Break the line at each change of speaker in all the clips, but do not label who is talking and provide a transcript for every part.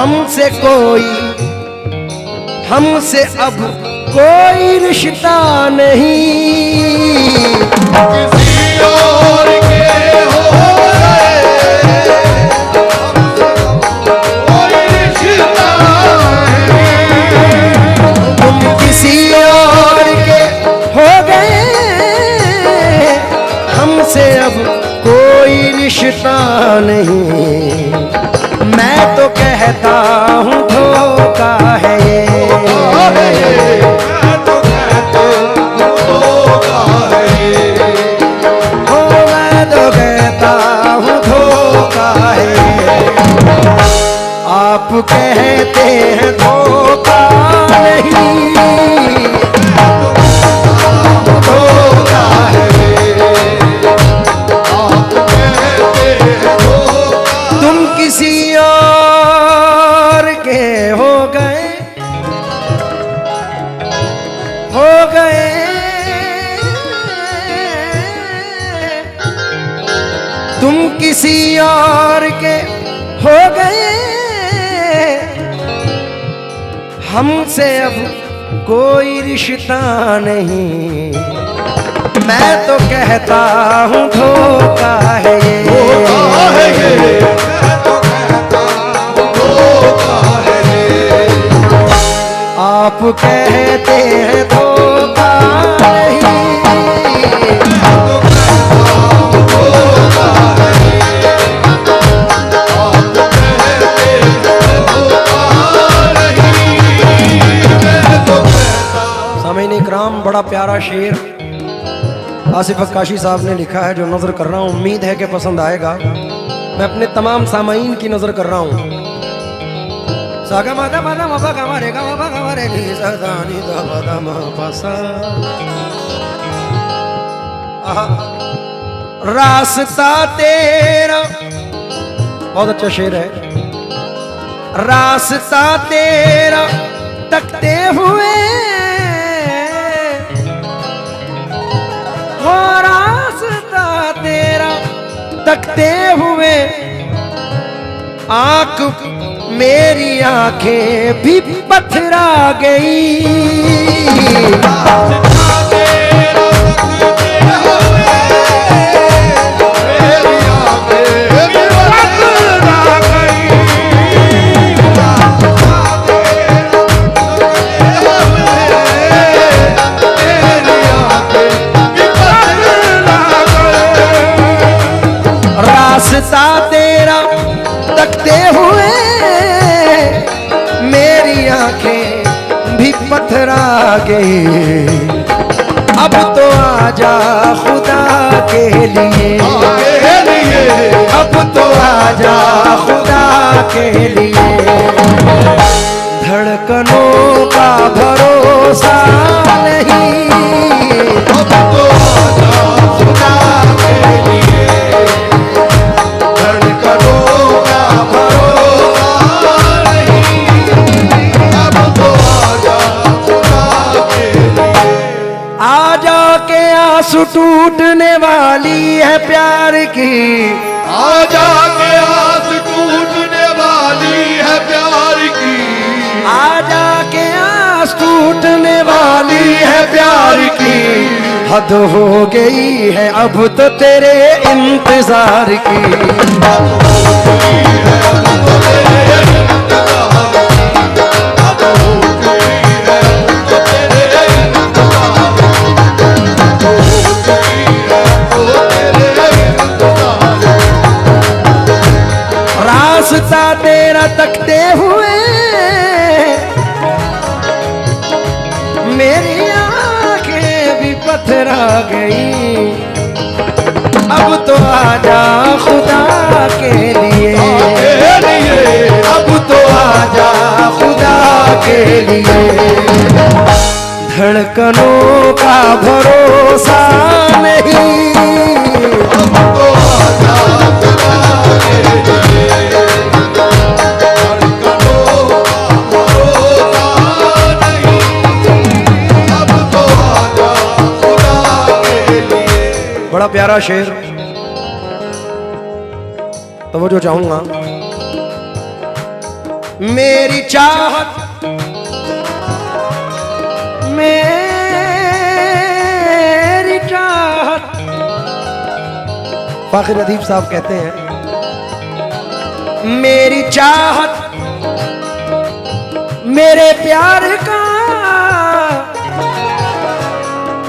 हमसे अब कोई रिश्ता नहीं।
किसी और के हो गए, कोई रिश्ता नहीं।
तुम किसी और के हो गए, हमसे अब कोई रिश्ता नहीं। मैं तो कहता हूँ धोखा है ये,
मैं तो कहता हूँ धोखा है ये।
हो मैं तो कहता हूँ धोखा है ये। आप कहते हैं धोखा नहीं,
धोखा है ये। आप कहते हैं धोखा।
तुम किसी और के हो गए, तुम किसी और के हो गए, हमसे अब कोई रिश्ता नहीं। मैं तो कहता हूँ धोखा है ये,
धोखा है ये। मैं तो कहता हूँ धोखा है ये।
आप कहते हैं धोखा नहीं। सामीन इकराम, बड़ा प्यारा शेर आसिफ अक्काशी साहब ने लिखा है जो नजर कर रहा हूँ, उम्मीद है कि पसंद आएगा। मैं अपने तमाम सामाईन की नजर कर रहा हूँ। सागा मादा मादा माबा गामा रे गामा बा गामा रे नी सा दा नी दा बा दा मा पा सा। रास्ता तेरा, बहुत अच्छा शेर है। रास्ता तेरा तकते हुए, हो रास्ता तेरा तकते हुए, आंख मेरी आंखें भी पथरा गई। रास्ता तेरा तकते हुए मेरी आंखें भी पथरा गई। अब तो आजा खुदा के लिए, अब तो आजा खुदा के लिए। धड़कनों का भरोसा नहीं,
अब तो आजा खुदा के लिए। धड़कनों का भरोसा नहीं, अब तो आजा खुदा के लिए।
आजा के आंसू टूटने वाली है प्यार की,
आजा के आस टूटने वाली है प्यार की।
आजा के आंस टूटने वाली है प्यार की। हद हो गई है अब तो तेरे इंतजार की। रास्ता तेरा तकते हुए मेरी आंखें भी पथरा गई। अब तो आजा खुदा के लिए, अब तो आजा खुदा के लिए। धड़कनों का भरोसा नहीं,
अब तो आजा खुदा के लिए। धड़कनों का भरोसा नहीं, अब तो आजा खुदा के लिए।
बड़ा प्यारा शेर, तो वो जो चाहूंगा मेरी चाहत मेरी चाहत। फाखिर अदीब साहब कहते हैं मेरी चाहत मेरे प्यार का,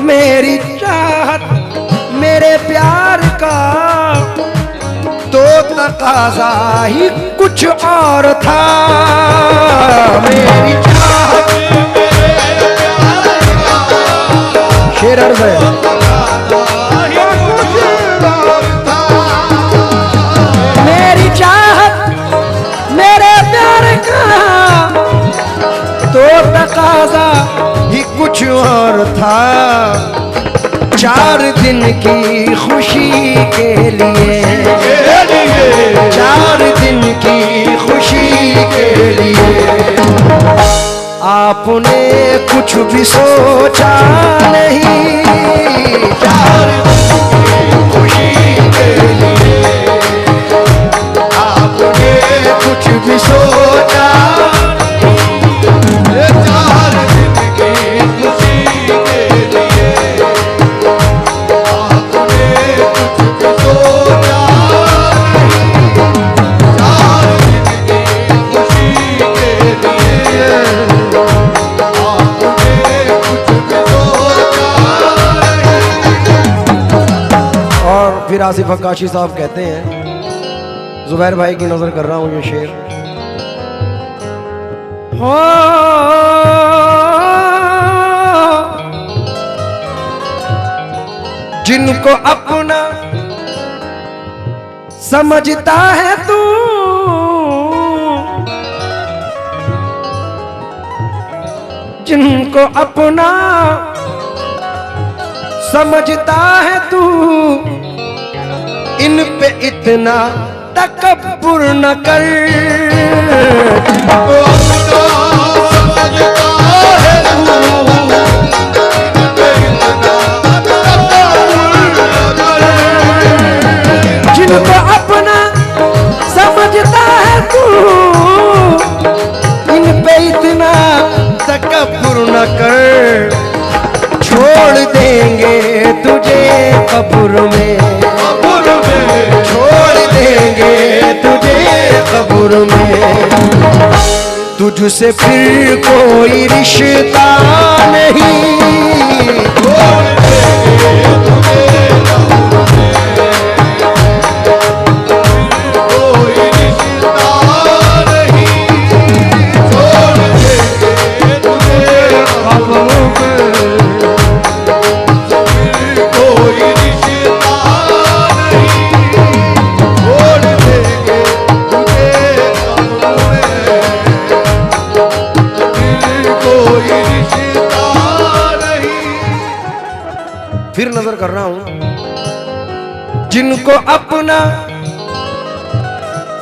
मेरी चाहत मेरे प्यार का तो तकाज़ा ही कुछ और था। मेरी चाहत शेर अर्ज़ है मेरी चाहत मेरे प्यार का तो तकाज़ा ही कुछ और था। 4 दिन की खुशी के लिए 4 दिन की खुशी के लिए आपने कुछ भी सोचा नहीं। 4 दिन की खुशी के लिए आपने कुछ भी सोचा। 4 दिन की खुशी के लिए आपने कुछ भी सोचा नहीं। 4 दिन की खुशी के लिए आपने कुछ भी सोचा नहीं। और फिर आसिफ अक्काशी साहब कहते हैं, जुबैर भाई की नजर कर रहा हूं ये शेर। हो जिनको अपना समझता है तू, जिनको अपना समझता है तू, इन पे इतना तकब्बुर न कर। जिनको अपना समझता है तू, इन पे इतना तकब्बुर न कर। छोड़ देंगे तुझे कब्र में, छोड़ देंगे तुझे कब्र में। तुझसे फिर कोई रिश्ता नहीं। छोड़ देंगे तुझे कब्र में, कोई रिश्ता नहीं। छोड़ देंगे तुझे कब्र में, कोई रिश्ता नहीं। छोड़ देंगे तुझे कब्र में, कोई रिश्ता नहीं। फिर नजर कर रहा हूं, जिनको अपना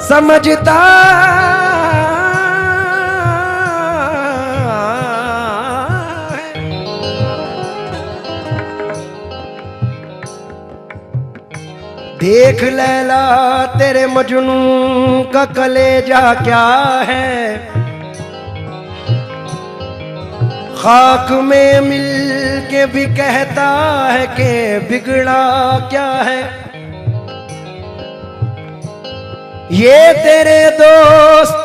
समझता है, देख लैला तेरे मजनू का कलेजा क्या है। खाक में मिल के भी कहता है कि बिगड़ा क्या है। ये तेरे दोस्त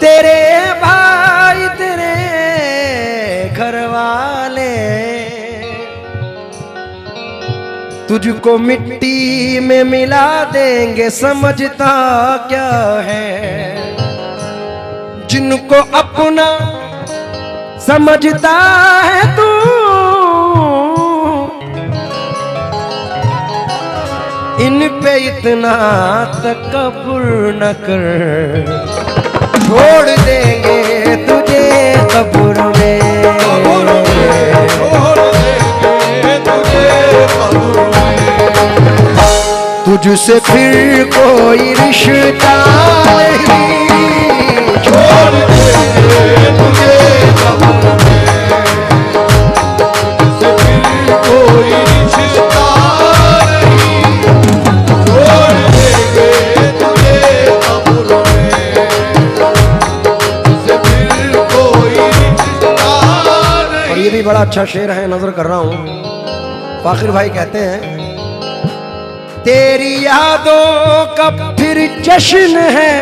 तेरे भाई तेरे घर वाले तुझको मिट्टी में मिला देंगे, समझता क्या है। जिनको अपना समझता है तू, इन पे इतना तकब्बुर न कर। छोड़ देंगे तुझे कब्र में, छोड़ देंगे तुझे कब्र में। तुझसे फिर कोई रिश्ता नहीं। छोड़ देंगे तुझे कब्र में, तुझसे फिर कोई रिश्ता नहीं। छोड़ देंगे तुझे कब्र में, बड़ा अच्छा शेर है, नजर कर रहा हूं। फाखिर भाई कहते हैं, तेरी यादों का फिर जश्न है,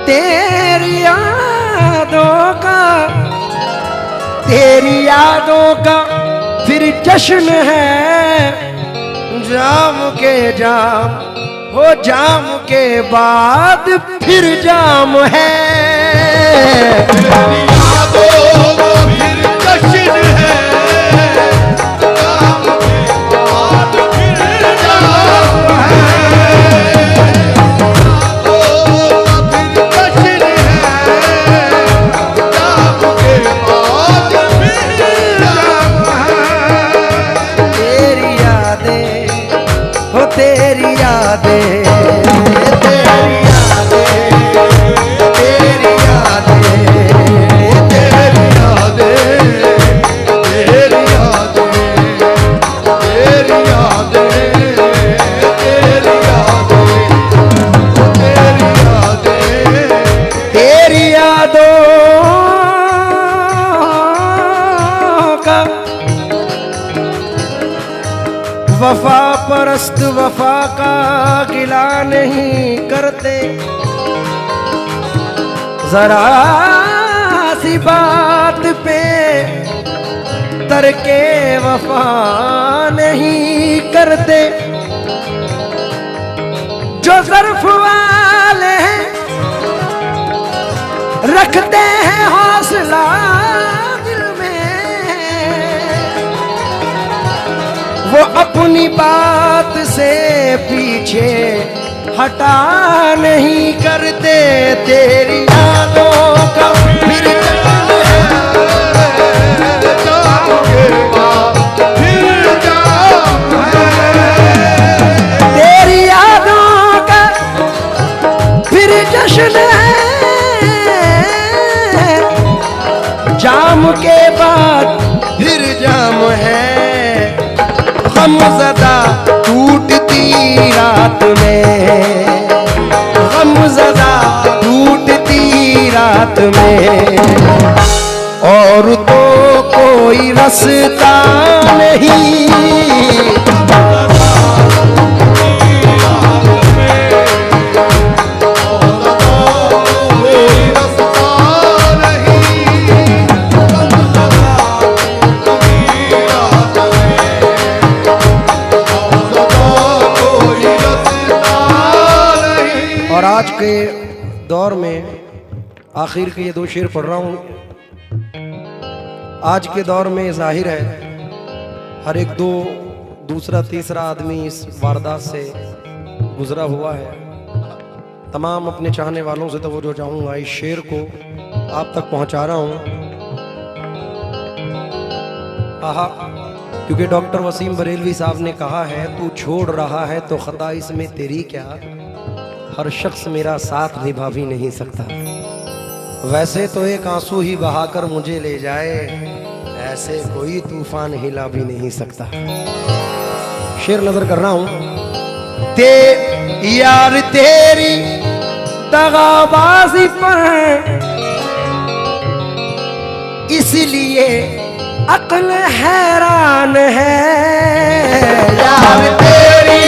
तेरी यादों का, तेरी यादों का फिर जश्न है, जाम के जाम हो जाम के बाद फिर जाम है।
तेरी यादों का फिर जश्न है, जाम के बाद फिर जाम है। यादों का फिर जश्न है, जाम के बाद फिर जाम है।
तेरी यादें हो तेरी यादें, तेरी यादें, तेरी यादें,
तेरी यादें, तेरी यादें, तेरी यादें, तेरी यादें, तेरी यादें,
तेरी यादों का वफा परस्त वफा का गिला नहीं करते, जरा सी बात पे तरके वफा नहीं करते। जो ज़र्फ वाले हैं रखते हैं हौसला दिल में, वो अपनी बात से पीछे हटा नहीं करते। तेरी यादों का फिर
जाम के बाद फिर जाम है।
तेरी यादों का फिर जश्न है, जाम के बाद फिर जाम है। गमज़दा टूटती रात में, गमज़दा टूटती रात में, और तो कोई रास्ता नहीं।
कोई रास्ता नहीं, रात में कोई रास्ता नहीं।
और आज के दौर में आखिर के ये दो शेर पढ़ रहा हूँ। आज के दौर में जाहिर है हर एक दो दूसरा तीसरा आदमी इस वारदात से गुजरा हुआ है। तमाम अपने चाहने वालों से तवज्जो चाहूँगा, इस शेर को आप तक पहुँचा रहा हूँ। आहा, क्योंकि डॉक्टर वसीम बरेलवी साहब ने कहा है, तू छोड़ रहा है तो खता इसमें तेरी क्या, हर शख्स मेरा साथ निभा भी नहीं सकता। वैसे तो एक आंसू ही बहाकर मुझे ले जाए, ऐसे कोई तूफान हिला भी नहीं सकता। शेर नजर कर रहा हूं। ते यार तेरी दगाबाजी पर इसलिए अक्ल हैरान है। यार तेरी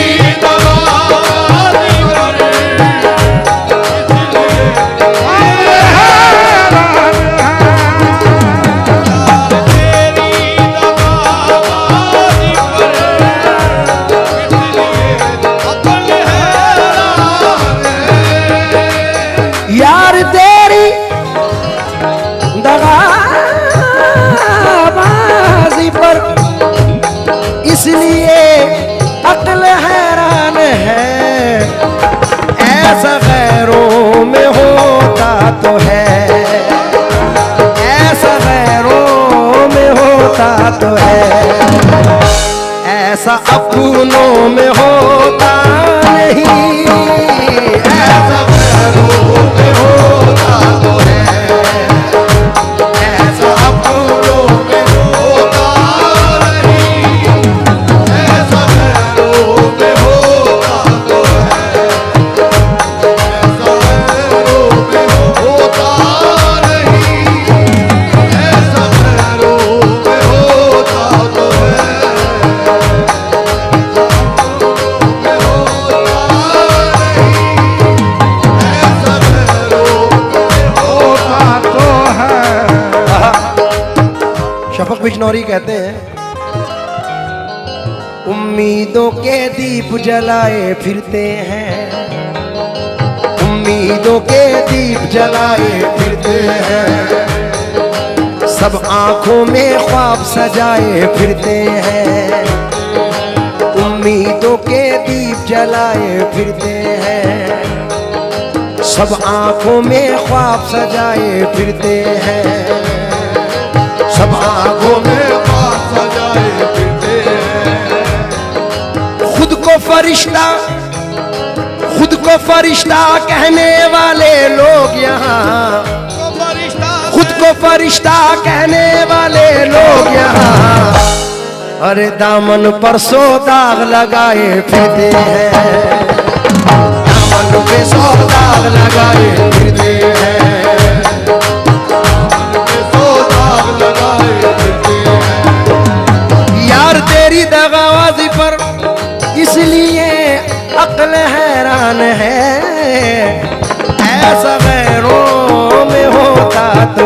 यार तेरी दगाबाजी पर इसलिए अक्ल हैरान है। ऐसा गैरों में होता तो है, ऐसा गैरों में होता तो है, ऐसा अपनों में होता नहीं। ऐसा गैरों में होता तो है, ऐसा अपनों में होता नहीं।
ऐसा गैरों में होता तो है, ऐसा गैरों में होता नहीं। ऐसा
उम्मीदों के दीप जलाए फिरते हैं, उम्मीदों के दीप जलाए फिरते हैं, सब आंखों में ख्वाब सजाए फिरते हैं, उम्मीदों के दीप जलाए फिरते हैं, सब आंखों में ख्वाब सजाए फिरते हैं,
सब आंखों में ख्वाब सजाए फिरते हैं।
खुद को फरिश्ता कहने वाले लोग यहाँ, खुद को फरिश्ता कहने वाले लोग यहाँ, अरे दामन पर सो दाग लगाए फिरते हैं, दामन पे सो दाग लगाए फिरते हैं,
सो दाग लगाए फिरते हैं।
यार तेरी दगाबाजी पर इसलिए अक्ल हैरान है, ऐसा गैरों में होता तो